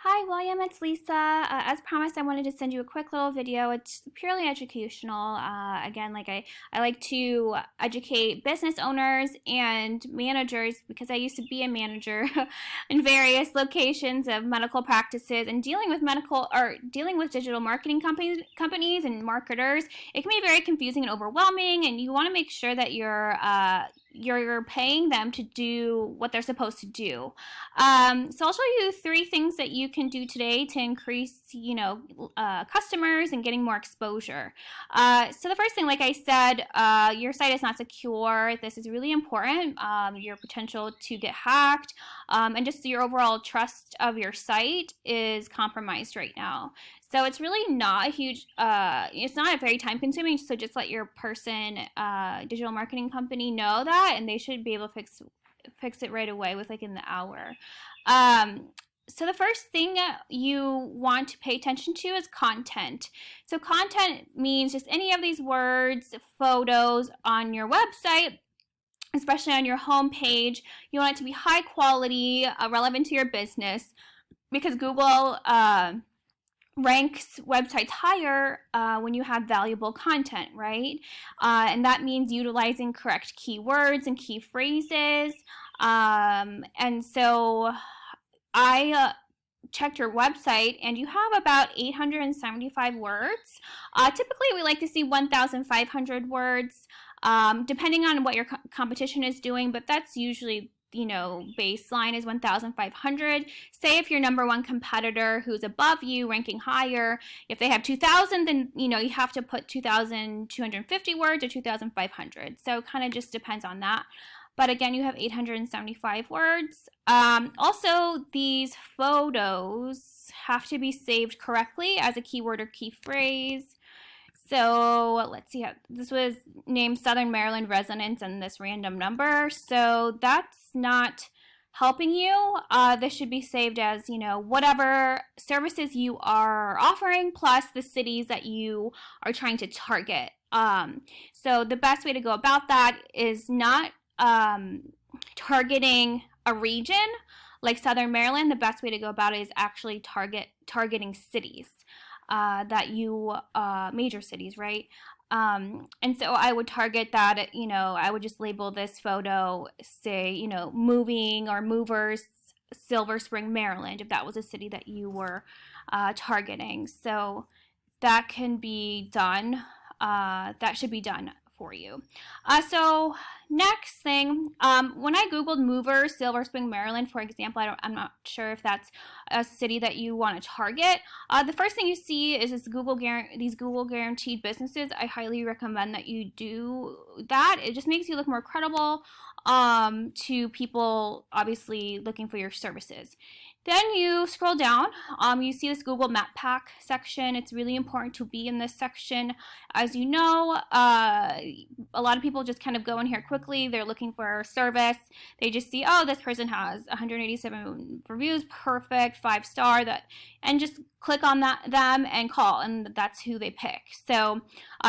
Hi, William. It's Lisa. As promised, I wanted to send you a quick little video. It's purely educational. Again, I like to educate business owners and managers because I used to be a manager in various locations of medical practices and dealing with digital marketing companies and marketers. It can be very confusing and overwhelming, and you want to make sure that you're paying them to do what they're supposed to do. So I'll show you three things that you can do today to increase, customers and getting more exposure. So the first thing, like I said, your site is not secure. This is really important. Your potential to get hacked, and just your overall trust of your site is compromised right now. So it's really not a huge, it's not a very time consuming. So just let your digital marketing company know that, and they should be able to fix it right away within the hour. So the first thing you want to pay attention to is content. So content means just any of these words, photos on your website, especially on your home page. You want it to be high quality, relevant to your business, because Google ranks websites higher when you have valuable content, right? And that means utilizing correct keywords and key phrases. And so I checked your website, and you have about 875 words. Typically, we like to see 1,500 words, depending on what your competition is doing, but that's usually baseline is 1,500. Say if your number one competitor who's above you, ranking higher, if they have 2,000, then you have to put 2,250 words or 2,500. So it kind of just depends on that. But again, you have 875 words. Also, these photos have to be saved correctly as a keyword or key phrase. So let's see, this was named Southern Maryland residents and this random number. So that's not helping you. This should be saved as, whatever services you are offering plus the cities that you are trying to target. So the best way to go about that is not targeting a region like Southern Maryland. The best way to go about it is actually targeting cities. Major cities, right? And so I would target that, I would just label this photo, say, moving or movers, Silver Spring, Maryland, if that was a city that you were targeting. So that can be done. That should be done for you. So next thing, when I Googled movers, Silver Spring, Maryland, for example, I'm not sure if that's a city that you want to target. The first thing you see is these Google guaranteed businesses. I highly recommend that you do that. It just makes you look more credible to people obviously looking for your services. Then you scroll down, you see this Google Map Pack section. It's really important to be in this section. As you know, a lot of people just kind of go in here quickly. They're looking for a service. They just see, oh, this person has 187 reviews, perfect, 5-star, and just click on them and call, and that's who they pick. So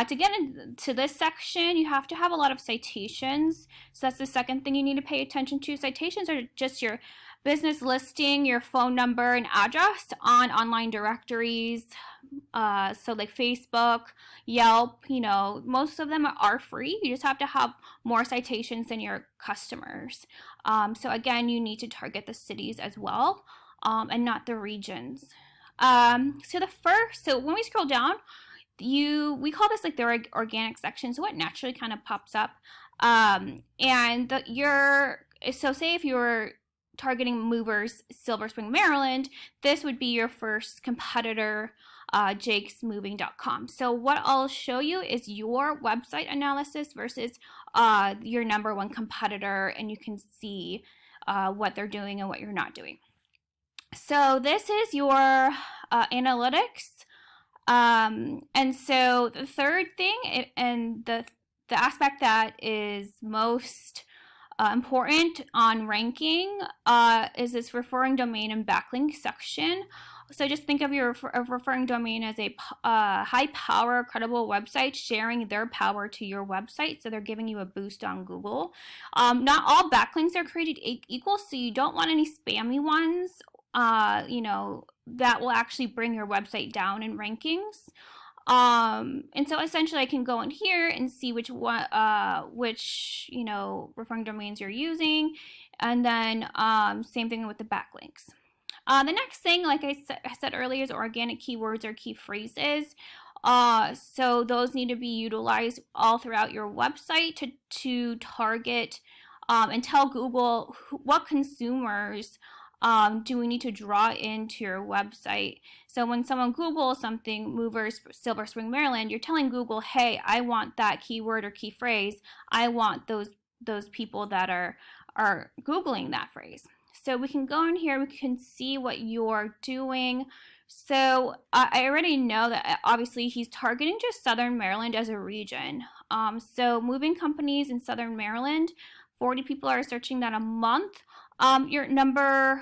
to get into this section, you have to have a lot of citations. So that's the second thing you need to pay attention to. Citations are just your business listing, your phone number and address on online directories, so like Facebook, Yelp. Most of them are free. You just have to have more citations than your customers. So again, you need to target the cities as well, and not the regions. So when we scroll down, we call this like the organic section. So what naturally kind of pops up, so say if you're targeting movers, Silver Spring, Maryland, this would be your first competitor, jakesmoving.com. So what I'll show you is your website analysis versus your number one competitor, and you can see what they're doing and what you're not doing. So this is your analytics. And so the third thing, and the aspect that is most important on ranking is this referring domain and backlink section. So just think of your referring domain as a high power, credible website sharing their power to your website. So they're giving you a boost on Google. Not all backlinks are created equal, so you don't want any spammy ones that will actually bring your website down in rankings. And so essentially I can go in here and see which one, referring domains you're using. And then same thing with the backlinks. The next thing, like I said earlier, is organic keywords or key phrases. So those need to be utilized all throughout your website to target and tell Google what consumers do we need to draw into your website. So when someone Googles something, Movers Silver Spring, Maryland, you're telling Google, hey, I want that keyword or key phrase. I want those people that are Googling that phrase. So we can go in here, we can see what you're doing. So I already know that obviously he's targeting just Southern Maryland as a region. So moving companies in Southern Maryland, 40 people are searching that a month. You're number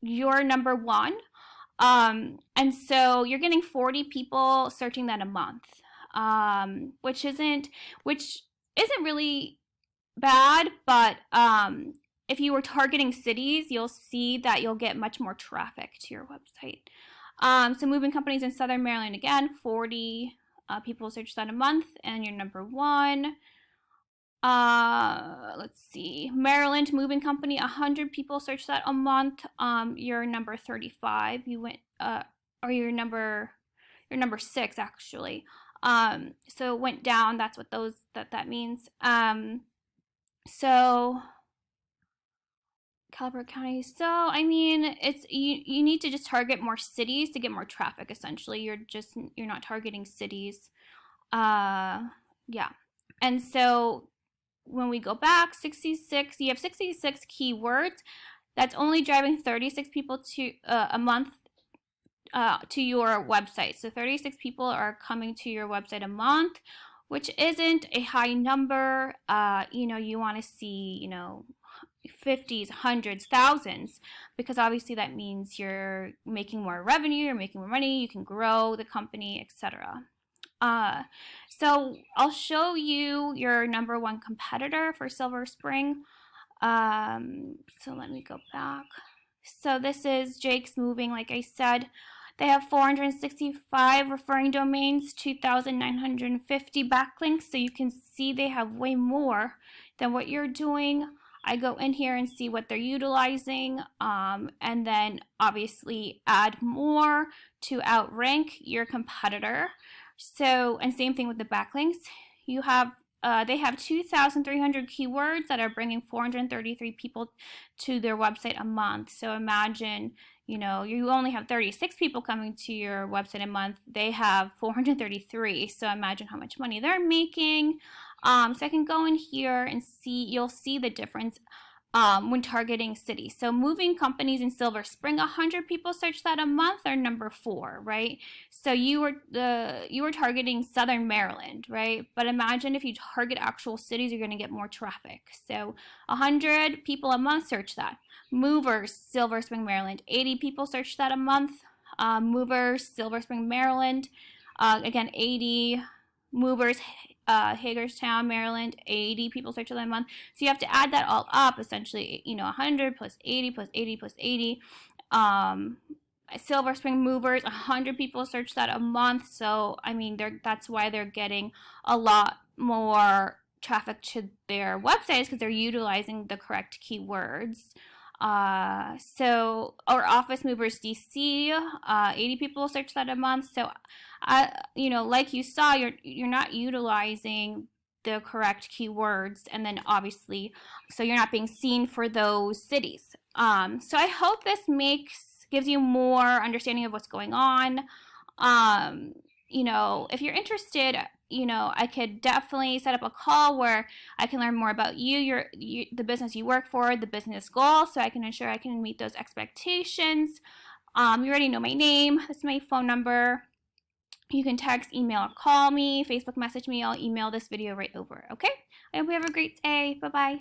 one. And so you're getting 40 people searching that a month, which isn't really bad, but if you were targeting cities, you'll see that you'll get much more traffic to your website. So moving companies in Southern Maryland, again, 40 people search that a month, and you're number one. Let's see, Maryland moving company, 100 people search that a month. You're number 35. You went, or you're number 6 actually. So it went down. That's what that means. So Calaveras County. So I mean, it's you need to just target more cities to get more traffic. Essentially, you're not targeting cities. Yeah, and so when we go back, 66, you have 66 keywords. That's only driving 36 people to a month to your website. So 36 people are coming to your website a month, which isn't a high number. You want to see, 50s, hundreds, thousands, because obviously that means you're making more revenue, you're making more money, you can grow the company, etc. So I'll show you your number one competitor for Silver Spring. So let me go back. So this is Jake's Moving, like I said. They have 465 referring domains, 2,950 backlinks. So you can see they have way more than what you're doing. I go in here and see what they're utilizing, and then obviously add more to outrank your competitor. So, and same thing with the backlinks. You have they have 2,300 keywords that are bringing 433 people to their website a month. So imagine, you only have 36 people coming to your website a month. They have 433. So imagine how much money they're making. So I can go in here and you'll see the difference when targeting cities. So moving companies in Silver Spring, 100 people search that a month, are number 4, right? So you were targeting Southern Maryland, right? But imagine if you target actual cities, you're going to get more traffic. So 100 people a month search that. Movers, Silver Spring, Maryland, 80 people search that a month. Movers, Silver Spring, Maryland, again 80. Movers, Hagerstown, Maryland, 80 people search that a month. So you have to add that all up, essentially, 100 plus 80 plus 80 plus 80. Silver Spring Movers, 100 people search that a month. So, I mean, that's why they're getting a lot more traffic to their websites, because they're utilizing the correct keywords. So our Office Movers DC, 80 people search that a month. So, like you saw, you're not utilizing the correct keywords, and then obviously, so you're not being seen for those cities. So I hope this gives you more understanding of what's going on. If you're interested, I could definitely set up a call where I can learn more about you, the business you work for, the business goal, so I can ensure I can meet those expectations. You already know my name. This is my phone number. You can text, email, or call me, Facebook message me. I'll email this video right over, okay? I hope you have a great day. Bye-bye.